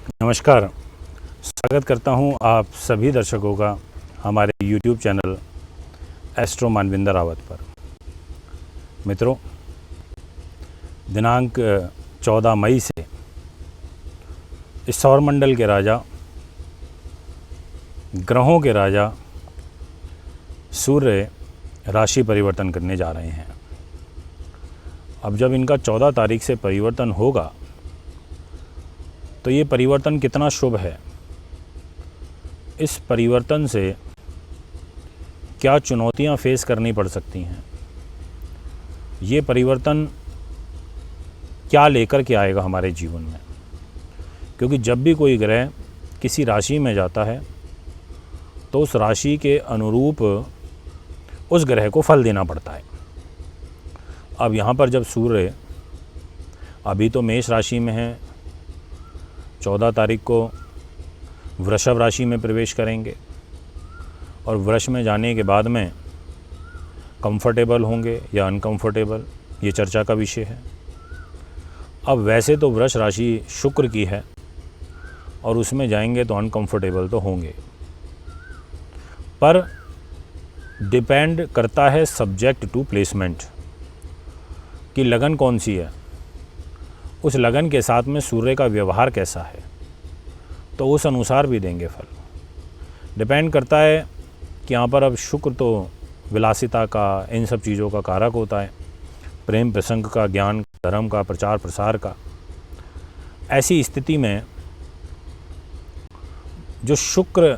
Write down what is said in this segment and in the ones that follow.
नमस्कार। स्वागत करता हूं आप सभी दर्शकों का हमारे YouTube channel astro Manvinder Rawat पर। मित्रों, दिनांक 14 मई से इस सौरमंडल के राजा, ग्रहों के राजा सूर्य राशि परिवर्तन करने जा रहे हैं। अब जब इनका 14 तारीख से परिवर्तन होगा तो ये परिवर्तन कितना शुभ है, इस परिवर्तन से क्या चुनौतियां फेस करनी पड़ सकती हैं, ये परिवर्तन क्या लेकर के आएगा हमारे जीवन में। क्योंकि जब भी कोई ग्रह किसी राशि में जाता है तो उस राशि के अनुरूप उस ग्रह को फल देना पड़ता है। अब यहाँ पर जब सूर्य अभी तो मेष राशि में है, 14 तारीख को वृषभ राशि में प्रवेश करेंगे और वृष में जाने के बाद में कंफर्टेबल होंगे या अनकंफर्टेबल, ये चर्चा का विषय है। अब वैसे तो वृष राशि शुक्र की है और उसमें जाएंगे तो अनकंफर्टेबल तो होंगे, पर डिपेंड करता है सब्जेक्ट टू प्लेसमेंट कि लगन कौन सी है, उस लगन के साथ में सूर्य का व्यवहार कैसा है, तो उस अनुसार भी देंगे फल। डिपेंड करता है कि यहाँ पर अब शुक्र तो विलासिता का, इन सब चीज़ों का कारक होता है, प्रेम प्रसंग का, ज्ञान धर्म का, प्रचार प्रसार का। ऐसी स्थिति में जो शुक्र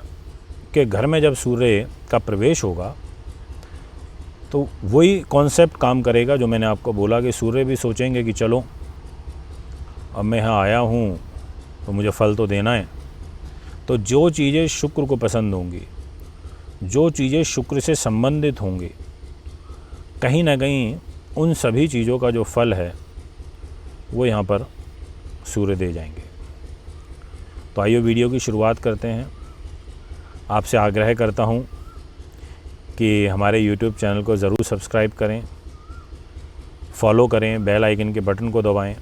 के घर में जब सूर्य का प्रवेश होगा तो वही कॉन्सेप्ट काम करेगा जो मैंने आपको बोला कि सूर्य भी सोचेंगे कि चलो अब मैं यहाँ आया हूँ तो मुझे फल तो देना है। तो जो चीज़ें शुक्र को पसंद होंगी, जो चीज़ें शुक्र से संबंधित होंगी, कहीं ना कहीं उन सभी चीज़ों का जो फल है वो यहाँ पर सूर्य दे जाएंगे। तो आइए वीडियो की शुरुआत करते हैं। आपसे आग्रह करता हूँ कि हमारे YouTube चैनल को ज़रूर सब्सक्राइब करें, फॉलो करें, बेल आइकन के बटन को दबाएं,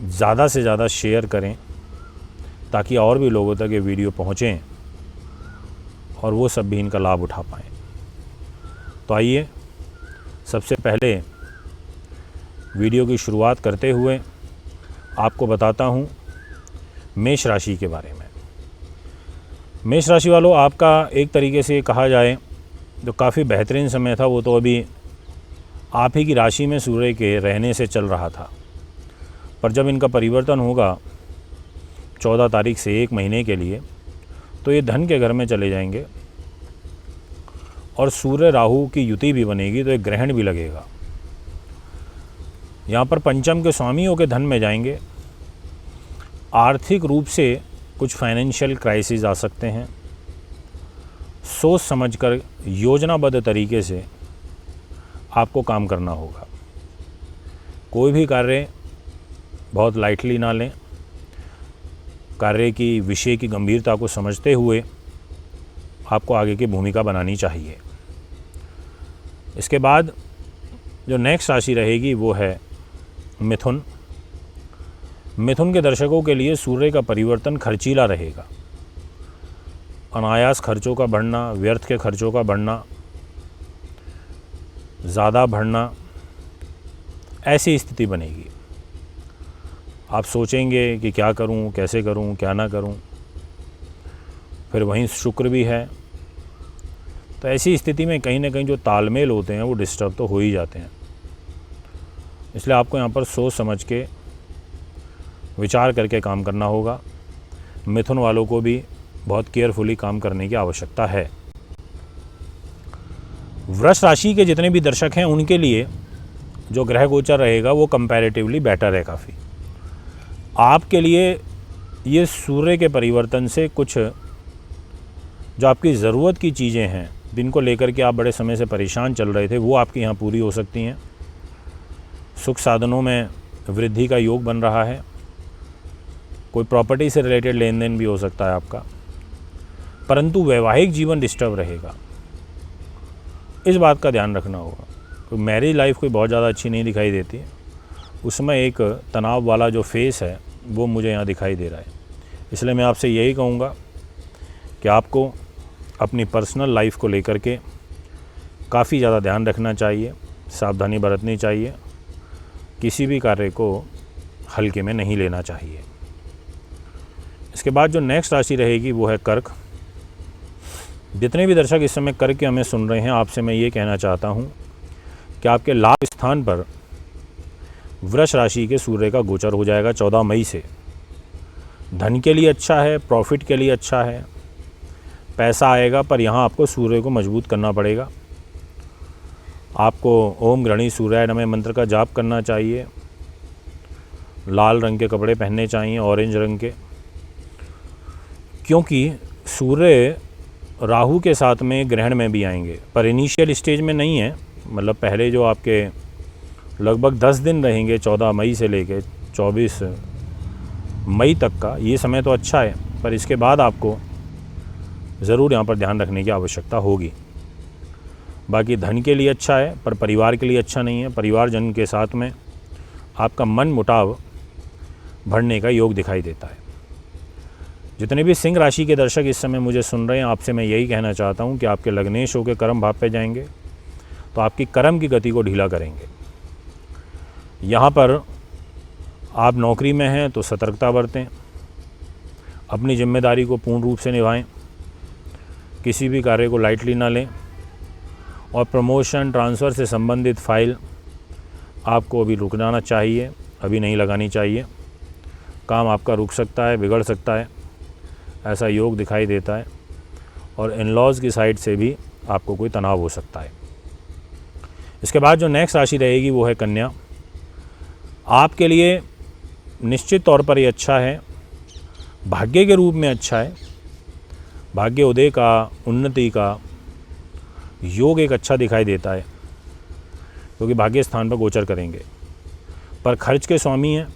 ज़्यादा से ज़्यादा शेयर करें ताकि और भी लोगों तक ये वीडियो पहुँचें और वो सब भी इनका लाभ उठा पाएँ। तो आइए सबसे पहले वीडियो की शुरुआत करते हुए आपको बताता हूँ मेष राशि के बारे में। मेष राशि वालों, आपका एक तरीके से कहा जाए जो काफ़ी बेहतरीन समय था वो तो अभी आप ही की राशि में सूर्य के रहने से चल रहा था, पर जब इनका परिवर्तन होगा 14 तारीख से 1 महीने के लिए तो ये धन के घर में चले जाएंगे और सूर्य राहु की युति भी बनेगी, तो एक ग्रहण भी लगेगा। यहाँ पर पंचम के स्वामियों के धन में जाएंगे। आर्थिक रूप से कुछ फाइनेंशियल क्राइसिस आ सकते हैं। सोच समझकर योजनाबद्ध तरीके से आपको काम करना होगा। कोई भी कार्य बहुत लाइटली ना लें। कार्य की विषय की गंभीरता को समझते हुए आपको आगे की भूमिका बनानी चाहिए। इसके बाद जो नेक्स्ट राशि रहेगी वो है मिथुन। मिथुन के दर्शकों के लिए सूर्य का परिवर्तन खर्चीला रहेगा। अनायास खर्चों का बढ़ना, व्यर्थ के खर्चों का बढ़ना, ज़्यादा बढ़ना, ऐसी स्थिति बनेगी। आप सोचेंगे कि क्या करूं, कैसे करूं, क्या ना करूं। फिर वहीं शुक्र भी है, तो ऐसी स्थिति में कहीं ना कहीं जो तालमेल होते हैं वो डिस्टर्ब तो हो ही जाते हैं। इसलिए आपको यहाँ पर सोच समझ के विचार करके काम करना होगा। मिथुन वालों को भी बहुत केयरफुली काम करने की आवश्यकता है। वृष राशि के जितने भी दर्शक हैं उनके लिए जो ग्रह गोचर रहेगा वो कंपैरेटिवली बेटर है काफ़ी। आपके लिए ये सूर्य के परिवर्तन से कुछ जो आपकी ज़रूरत की चीज़ें हैं जिनको लेकर के आप बड़े समय से परेशान चल रहे थे वो आपके यहाँ पूरी हो सकती हैं। सुख साधनों में वृद्धि का योग बन रहा है। कोई प्रॉपर्टी से रिलेटेड लेन देन भी हो सकता है आपका, परंतु वैवाहिक जीवन डिस्टर्ब रहेगा। इस बात का ध्यान रखना होगा। तो मैरिज लाइफ कोई बहुत ज़्यादा अच्छी नहीं दिखाई देती है, उसमें एक तनाव वाला जो फेस है वो मुझे यहाँ दिखाई दे रहा है। इसलिए मैं आपसे यही कहूँगा कि आपको अपनी पर्सनल लाइफ को लेकर के काफ़ी ज़्यादा ध्यान रखना चाहिए, सावधानी बरतनी चाहिए, किसी भी कार्य को हल्के में नहीं लेना चाहिए। इसके बाद जो नेक्स्ट राशि रहेगी वो है कर्क। जितने भी दर्शक इस समय कर्क के हमें सुन रहे हैं, आपसे मैं ये कहना चाहता हूँ कि आपके लाभ स्थान पर वृष राशि के सूर्य का गोचर हो जाएगा 14 मई से। धन के लिए अच्छा है, प्रॉफिट के लिए अच्छा है, पैसा आएगा, पर यहाँ आपको सूर्य को मजबूत करना पड़ेगा। आपको ओम गृणी सूर्याय नमः मंत्र का जाप करना चाहिए, लाल रंग के कपड़े पहनने चाहिए, ऑरेंज रंग के, क्योंकि सूर्य राहु के साथ में ग्रहण में भी आएंगे, पर इनिशियल स्टेज में नहीं है। मतलब पहले जो आपके लगभग 10 दिन रहेंगे 14 मई से लेके 24 मई तक का, ये समय तो अच्छा है, पर इसके बाद आपको ज़रूर यहाँ पर ध्यान रखने की आवश्यकता होगी। बाकी धन के लिए अच्छा है, पर परिवार के लिए अच्छा नहीं है। परिवारजन के साथ में आपका मन मुटाव बढ़ने का योग दिखाई देता है। जितने भी सिंह राशि के दर्शक इस समय मुझे सुन रहे हैं, आपसे मैं यही कहना चाहता हूँ कि आपके लग्नेश होकर कर्म भाव पे जाएंगे तो आपकी कर्म की गति को ढीला करेंगे। यहाँ पर आप नौकरी में हैं तो सतर्कता बरतें, अपनी जिम्मेदारी को पूर्ण रूप से निभाएं, किसी भी कार्य को लाइटली ना लें, और प्रमोशन ट्रांसफ़र से संबंधित फाइल आपको अभी रुक जाना चाहिए, अभी नहीं लगानी चाहिए। काम आपका रुक सकता है, बिगड़ सकता है, ऐसा योग दिखाई देता है। और इन-लॉज़ की साइड से भी आपको कोई तनाव हो सकता है। इसके बाद जो नेक्स्ट राशि रहेगी वो है कन्या। आपके लिए निश्चित तौर पर ये अच्छा है, भाग्य के रूप में अच्छा है। भाग्य उदय का, उन्नति का योग एक अच्छा दिखाई देता है, क्योंकि भाग्य स्थान पर गोचर करेंगे। पर खर्च के स्वामी हैं,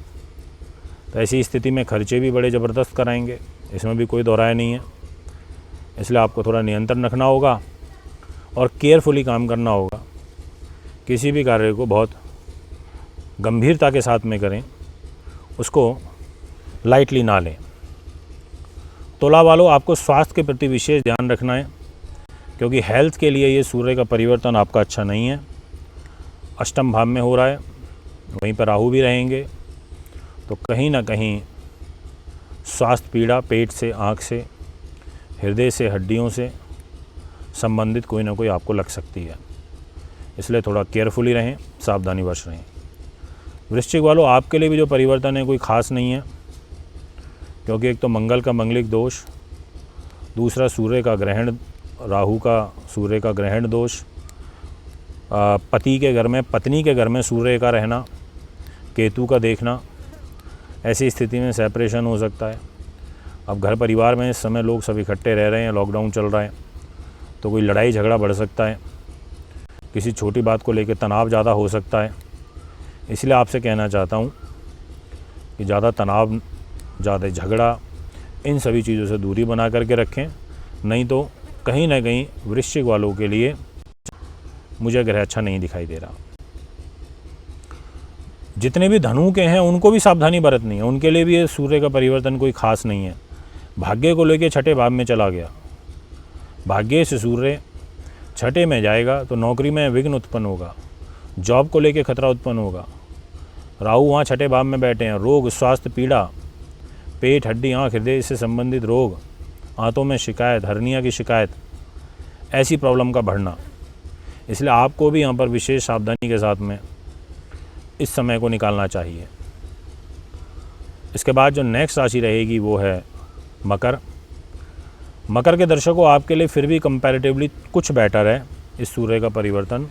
तो ऐसी स्थिति में खर्चे भी बड़े ज़बरदस्त कराएंगे, इसमें भी कोई दोहराया नहीं है। इसलिए आपको थोड़ा नियंत्रण रखना होगा और केयरफुली काम करना होगा। किसी भी कार्य को बहुत गंभीरता के साथ में करें, उसको लाइटली ना लें। तुला वालों, आपको स्वास्थ्य के प्रति विशेष ध्यान रखना है, क्योंकि हेल्थ के लिए ये सूर्य का परिवर्तन आपका अच्छा नहीं है। अष्टम भाव में हो रहा है, वहीं पर राहु भी रहेंगे, तो कहीं ना कहीं स्वास्थ्य पीड़ा पेट से, आँख से, हृदय से, हड्डियों से संबंधित कोई ना कोई आपको लग सकती है। इसलिए थोड़ा केयरफुली रहें, सावधानीवश रहें। वृश्चिक वालों, आपके लिए भी जो परिवर्तन है कोई ख़ास नहीं है, क्योंकि एक तो मंगल का मंगलिक दोष, दूसरा सूर्य का ग्रहण, राहु का सूर्य का ग्रहण दोष, पति के घर में, पत्नी के घर में सूर्य का रहना, केतु का देखना, ऐसी स्थिति में सेपरेशन हो सकता है। अब घर परिवार में इस समय लोग सब इकट्ठे रह रहे हैं, लॉकडाउन चल रहा है, तो कोई लड़ाई झगड़ा बढ़ सकता है, किसी छोटी बात को लेकर तनाव ज़्यादा हो सकता है। इसलिए आपसे कहना चाहता हूँ कि ज़्यादा तनाव, ज़्यादा झगड़ा, इन सभी चीज़ों से दूरी बना करके रखें, नहीं तो कहीं ना कहीं वृश्चिक वालों के लिए मुझे ग्रह अच्छा नहीं दिखाई दे रहा। जितने भी धनु के हैं उनको भी सावधानी बरतनी है, उनके लिए भी ये सूर्य का परिवर्तन कोई ख़ास नहीं है। भाग्य को लेके छठे भाव में चला गया, भाग्य से सूर्य छठे में जाएगा तो नौकरी में विघ्न उत्पन्न होगा, जॉब को लेके खतरा उत्पन्न होगा। राहु वहाँ छठे भाव में बैठे हैं, रोग, स्वास्थ्य पीड़ा, पेट, हड्डी, आँख, हृदय से संबंधित रोग, आंतों में शिकायत, हर्निया की शिकायत, ऐसी प्रॉब्लम का बढ़ना। इसलिए आपको भी यहाँ पर विशेष सावधानी के साथ में इस समय को निकालना चाहिए। इसके बाद जो नेक्स्ट राशि रहेगी वो है मकर। मकर के दर्शकों, आपके लिए फिर भी कंपैरेटिवली कुछ बेटर है इस सूर्य का परिवर्तन।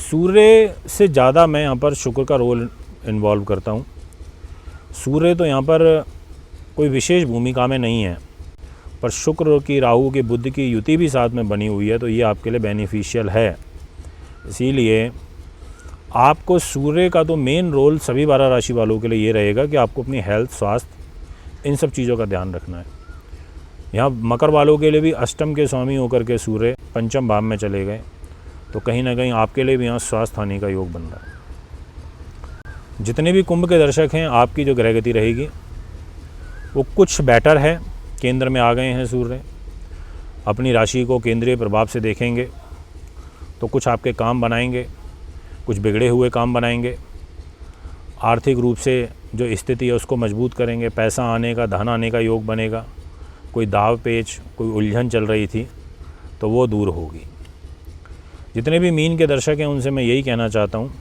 सूर्य से ज़्यादा मैं यहाँ पर शुक्र का रोल इन्वॉल्व करता हूँ। सूर्य तो यहाँ पर कोई विशेष भूमिका में नहीं है, पर शुक्र की, राहु की, बुध की युति भी साथ में बनी हुई है, तो ये आपके लिए बेनिफिशियल है। इसीलिए आपको सूर्य का तो मेन रोल सभी 12 राशि वालों के लिए ये रहेगा कि आपको अपनी हेल्थ, स्वास्थ्य, इन सब चीज़ों का ध्यान रखना है। यहाँ मकर वालों के लिए भी अष्टम के स्वामी होकर के सूर्य पंचम भाव में चले गए, तो कहीं ना कहीं आपके लिए भी यहाँ स्वास्थ्य हानि का योग बन रहा है। जितने भी कुंभ के दर्शक हैं, आपकी जो ग्रह गति रहेगी वो कुछ बेटर है। केंद्र में आ गए हैं सूर्य, अपनी राशि को केंद्रीय प्रभाव से देखेंगे तो कुछ आपके काम बनाएंगे, कुछ बिगड़े हुए काम बनाएंगे। आर्थिक रूप से जो स्थिति है उसको मजबूत करेंगे, पैसा आने का, धन आने का योग बनेगा। कोई दाव पेच, कोई उलझन चल रही थी तो वो दूर होगी। जितने भी मीन के दर्शक हैं उनसे मैं यही कहना चाहता हूँ,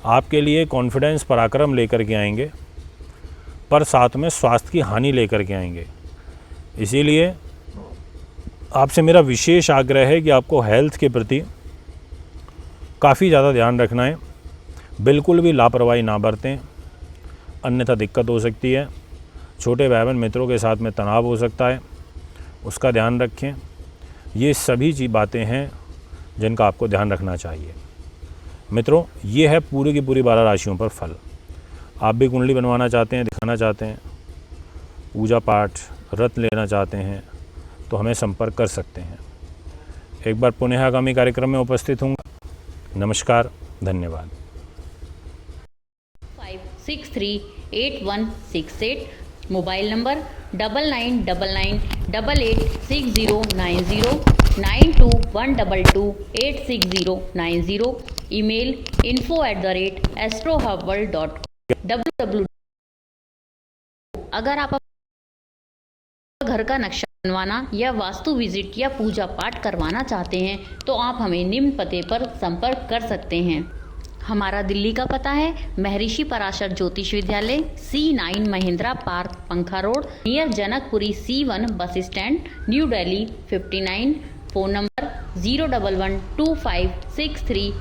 आपके लिए कॉन्फिडेंस, पराक्रम लेकर के आएंगे, पर साथ में स्वास्थ्य की हानि लेकर के आएंगे। इसीलिए आपसे मेरा विशेष आग्रह है कि आपको हेल्थ के प्रति काफ़ी ज़्यादा ध्यान रखना है। बिल्कुल भी लापरवाही ना बरतें, अन्यथा दिक्कत हो सकती है। छोटे भाई बहन मित्रों के साथ में तनाव हो सकता है, उसका ध्यान रखें। ये सभी बातें हैं जिनका आपको ध्यान रखना चाहिए। मित्रों, ये है पूरी की पूरी 12 राशियों पर फल। आप भी कुंडली बनवाना चाहते हैं, दिखाना चाहते हैं, पूजा पाठ, व्रत लेना चाहते हैं तो हमें संपर्क कर सकते हैं। एक बार पुनः आगामी कार्यक्रम में उपस्थित हूँ। नमस्कार, धन्यवाद। 5638168, मोबाइल नंबर 9999886090, 9212286090, ईमेल info@astrohubworld.com। अगर आप घर का नक्शा बनवाना या वास्तु विजिट या पूजा पाठ करवाना चाहते हैं तो आप हमें निम्न पते पर संपर्क कर सकते हैं। हमारा दिल्ली का पता है महर्षि पराशर ज्योतिष विद्यालय, C9 महिंद्रा पार्क, पंखा road, near Janakpuri, C1 bus stand, new Delhi 59। Phone number 0112563